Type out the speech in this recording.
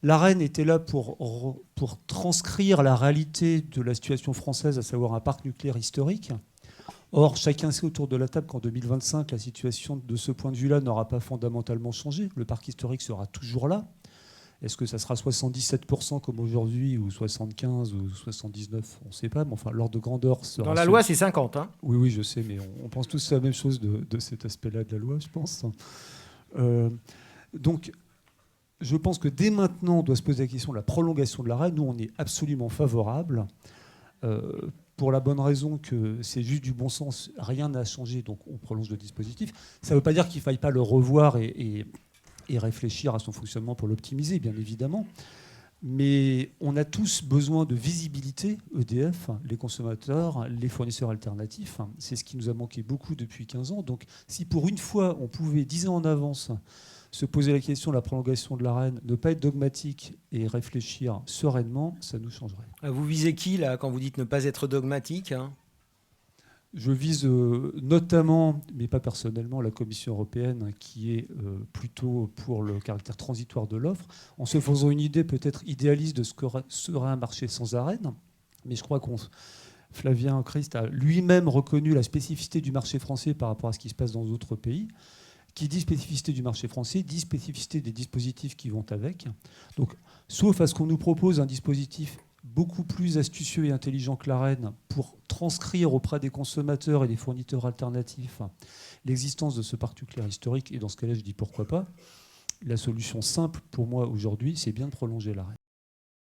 L'Arenh était là pour transcrire la réalité de la situation française, à savoir un parc nucléaire historique. Or, chacun sait autour de la table qu'en 2025, la situation de ce point de vue-là n'aura pas fondamentalement changé. Le parc historique sera toujours là. Est-ce que ça sera 77% comme aujourd'hui, ou 75 ou 79? On ne sait pas, mais enfin, l'ordre de grandeur sera... Dans la loi, c'est 50. Hein. Oui, oui, je sais, mais on pense tous la même chose de cet aspect-là de la loi, je pense. Donc, je pense que dès maintenant, on doit se poser la question de la prolongation de l'arrêt. Nous, on est absolument favorable, pour la bonne raison que c'est juste du bon sens. Rien n'a changé, donc on prolonge le dispositif. Ça ne veut pas dire qu'il ne faille pas le revoir et réfléchir à son fonctionnement pour l'optimiser, bien évidemment. Mais on a tous besoin de visibilité, EDF, les consommateurs, les fournisseurs alternatifs. C'est ce qui nous a manqué beaucoup depuis 15 ans. Donc si pour une fois, on pouvait 10 ans en avance se poser la question de la prolongation de l'Arenh, ne pas être dogmatique et réfléchir sereinement, ça nous changerait. Vous visez qui, là, quand vous dites ne pas être dogmatique, hein? Je vise notamment, mais pas personnellement, la Commission européenne qui est plutôt pour le caractère transitoire de l'offre, en se faisant une idée peut-être idéaliste de ce que serait un marché sans Arenh. Mais je crois qu'on... Flavien Christ a lui-même reconnu la spécificité du marché français par rapport à ce qui se passe dans d'autres pays. Qui dit spécificité du marché français, dit spécificité des dispositifs qui vont avec. Donc, sauf à ce qu'on nous propose un dispositif beaucoup plus astucieux et intelligent que l'Arenh pour transcrire auprès des consommateurs et des fournisseurs alternatifs l'existence de ce parc nucléaire historique. Et dans ce cas-là, je dis pourquoi pas. La solution simple pour moi aujourd'hui, c'est bien de prolonger l'Arenh.